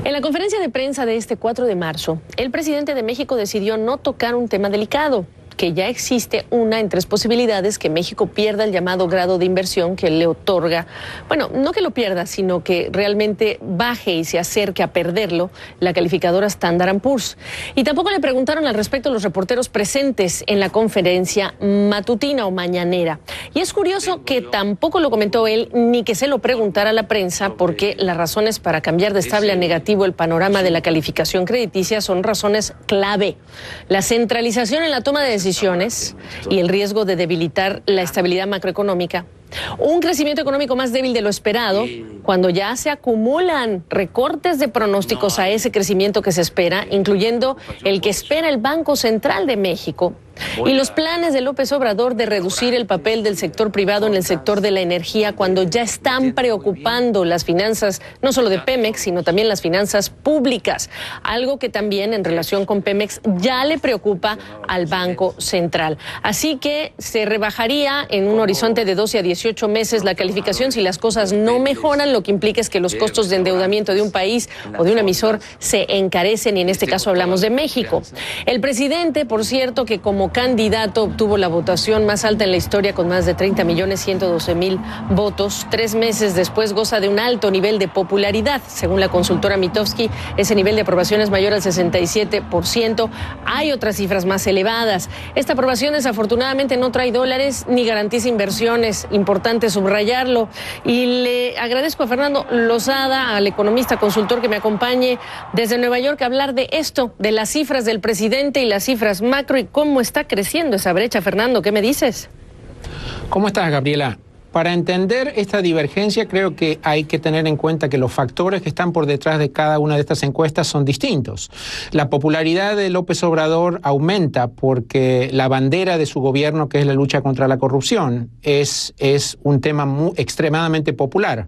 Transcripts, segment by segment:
En la conferencia de prensa de este 4 de marzo, el presidente de México decidió no tocar un tema delicado, que ya existe una en 3 posibilidades que México pierda el llamado grado de inversión que le otorga, bueno, no que lo pierda, sino que realmente baje y se acerque a perderlo la calificadora Standard & Poor's. Y tampoco le preguntaron al respecto a los reporteros presentes en la conferencia matutina o mañanera. Y es curioso que tampoco lo comentó él ni que se lo preguntara a la prensa, porque las razones para cambiar de estable a negativo el panorama de la calificación crediticia son razones clave. La centralización en la toma de decisiones y el riesgo de debilitar la estabilidad macroeconómica. Un crecimiento económico más débil de lo esperado, cuando ya se acumulan recortes de pronósticos a ese crecimiento que se espera, incluyendo el que espera el Banco Central de México, y los planes de López Obrador de reducir el papel del sector privado en el sector de la energía, cuando ya están preocupando las finanzas, no solo de Pemex, sino también las finanzas públicas, algo que también en relación con Pemex ya le preocupa al Banco Central. Así que se rebajaría en un horizonte de 12 a 18 meses la calificación si las cosas no mejoran, lo que implica es que los costos de endeudamiento de un país o de un emisor se encarecen, y en este caso hablamos de México. El presidente, por cierto, que como candidato obtuvo la votación más alta en la historia con más de 30.112.000 votos, 3 meses después goza de un alto nivel de popularidad. Según la consultora Mitofsky, ese nivel de aprobación es mayor al 67%. Hay otras cifras más elevadas. Esta aprobación desafortunadamente no trae dólares ni garantiza inversiones. Importante subrayarlo. Y le agradezco a Fernando Lozada, al economista consultor, que me acompañe desde Nueva York a hablar de esto, de las cifras del presidente y las cifras macro y cómo está creciendo esa brecha. Fernando, ¿qué me dices? ¿Cómo estás, Gabriela? Para entender esta divergencia, creo que hay que tener en cuenta que los factores que están por detrás de cada una de estas encuestas son distintos. La popularidad de López Obrador aumenta porque la bandera de su gobierno, que es la lucha contra la corrupción, es un tema extremadamente popular.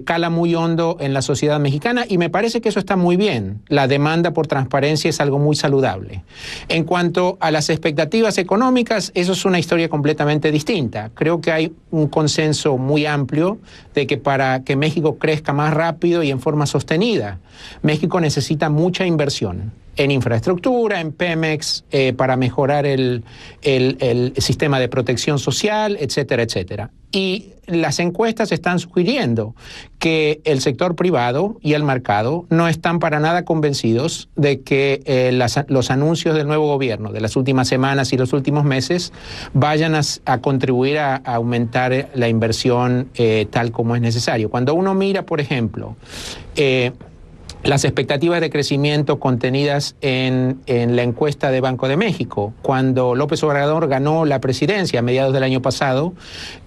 Cala muy hondo en la sociedad mexicana y me parece que eso está muy bien. La demanda por transparencia es algo muy saludable. En cuanto a las expectativas económicas, eso es una historia completamente distinta. Creo que hay un consenso muy amplio de que para que México crezca más rápido y en forma sostenida, México necesita mucha inversión en infraestructura, en Pemex, para mejorar el sistema de protección social, etcétera, etcétera. Y las encuestas están sugiriendo que el sector privado y el mercado no están para nada convencidos de que los anuncios del nuevo gobierno de las últimas semanas y los últimos meses vayan a contribuir a aumentar la inversión tal como es necesario. Cuando uno mira, por ejemplo, las expectativas de crecimiento contenidas en la encuesta de Banco de México, cuando López Obrador ganó la presidencia a mediados del año pasado,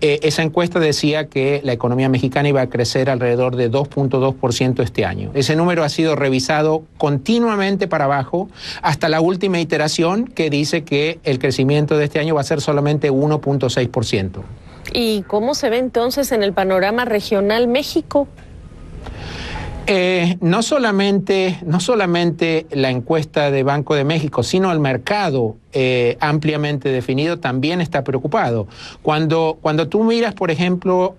esa encuesta decía que la economía mexicana iba a crecer alrededor de 2.2% este año. Ese número ha sido revisado continuamente para abajo hasta la última iteración, que dice que el crecimiento de este año va a ser solamente 1.6%. ¿Y cómo se ve entonces en el panorama regional México? No solamente la encuesta de Banco de México, sino el mercado ampliamente definido también está preocupado. Cuando tú miras, por ejemplo,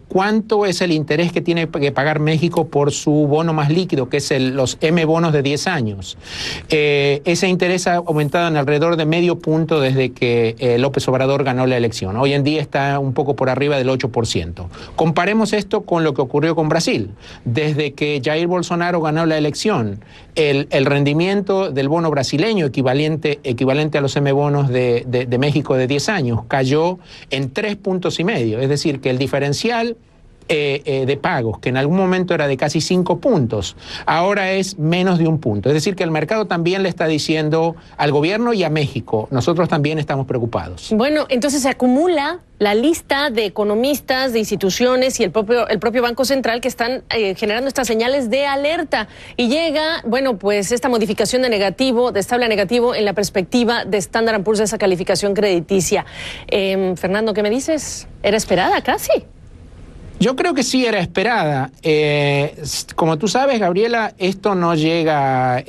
cuánto es el interés que tiene que pagar México por su bono más líquido, que es los M-bonos de 10 años, ese interés ha aumentado en alrededor de medio punto desde que López Obrador ganó la elección. Hoy en día está un poco por arriba del 8%. Comparemos esto con lo que ocurrió con Brasil. Desde que Jair Bolsonaro ganó la elección, el rendimiento del bono brasileño equivalente a los M-bonos de México de 10 años cayó en 3,5 puntos. Es decir, que el diferencial de pagos, que en algún momento era de casi 5 puntos, ahora es menos de 1 punto. Es decir, que el mercado también le está diciendo al gobierno y a México, nosotros también estamos preocupados. Bueno, entonces se acumula la lista de economistas, de instituciones y el propio Banco Central que están generando estas señales de alerta. Y llega, bueno, pues esta modificación de estable a negativo en la perspectiva de Standard & Poor's de esa calificación crediticia. Fernando, ¿qué me dices? ¿Era esperada casi? Yo creo que sí era esperada. Como tú sabes, Gabriela, esto no llega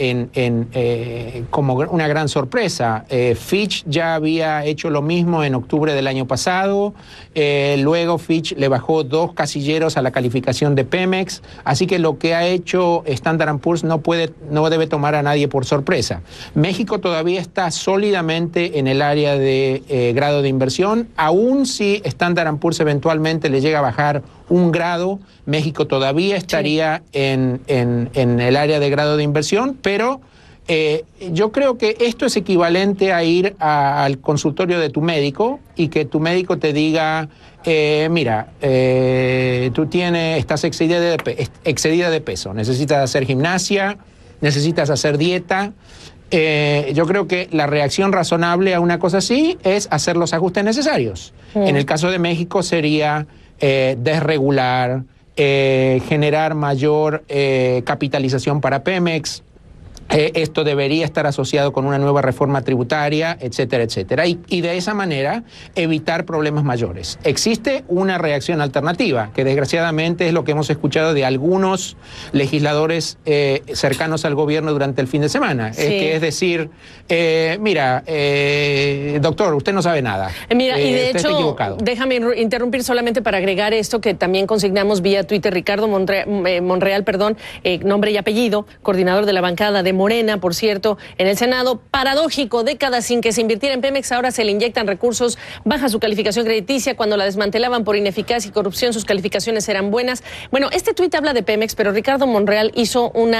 como una gran sorpresa. Fitch ya había hecho lo mismo en octubre del año pasado. Luego Fitch le bajó 2 casilleros a la calificación de Pemex. Así que lo que ha hecho Standard & Poor's no debe tomar a nadie por sorpresa. México todavía está sólidamente en el área de grado de inversión. Aún si Standard & Poor's eventualmente le llega a bajar 1 grado, México todavía estaría en el área de grado de inversión, pero yo creo que esto es equivalente a ir al consultorio de tu médico y que tu médico te diga, mira, tú estás excedida de peso, necesitas hacer gimnasia, necesitas hacer dieta. Yo creo que la reacción razonable a una cosa así es hacer los ajustes necesarios. En el caso de México sería desregular, generar mayor capitalización para Pemex. Esto debería estar asociado con una nueva reforma tributaria, etcétera, etcétera. Y de esa manera evitar problemas mayores. Existe una reacción alternativa, que desgraciadamente es lo que hemos escuchado de algunos legisladores cercanos al gobierno durante el fin de semana. Sí. Es decir, mira, doctor, usted no sabe nada. Mira, y de hecho, déjame interrumpir solamente para agregar esto que también consignamos vía Twitter. Ricardo Monreal, nombre y apellido, coordinador de la bancada de Morena, por cierto, en el Senado. Paradójico, décadas sin que se invirtiera en Pemex, ahora se le inyectan recursos, baja su calificación crediticia. Cuando la desmantelaban por ineficacia y corrupción, sus calificaciones eran buenas. Bueno, este tuit habla de Pemex, pero Ricardo Monreal hizo un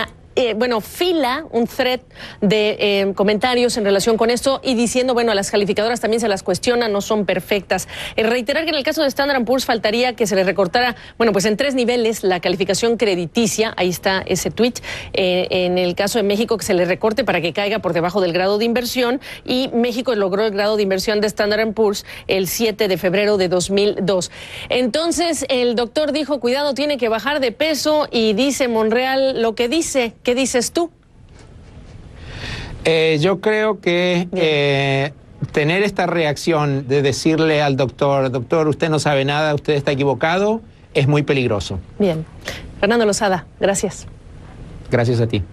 thread de comentarios en relación con esto y diciendo, a las calificadoras también se las cuestiona, no son perfectas. Reiterar que en el caso de Standard & Poor's faltaría que se le recortara, en 3 niveles la calificación crediticia, ahí está ese tuit. En el caso de México, que se le recorte para que caiga por debajo del grado de inversión, y México logró el grado de inversión de Standard & Poor's el 7 de febrero de 2002. Entonces, el doctor dijo, cuidado, tiene que bajar de peso, y dice Monreal lo que dice. ¿Qué dices tú? Yo creo que tener esta reacción de decirle al doctor, usted no sabe nada, usted está equivocado, es muy peligroso. Bien. Fernando Lozada, gracias. Gracias a ti.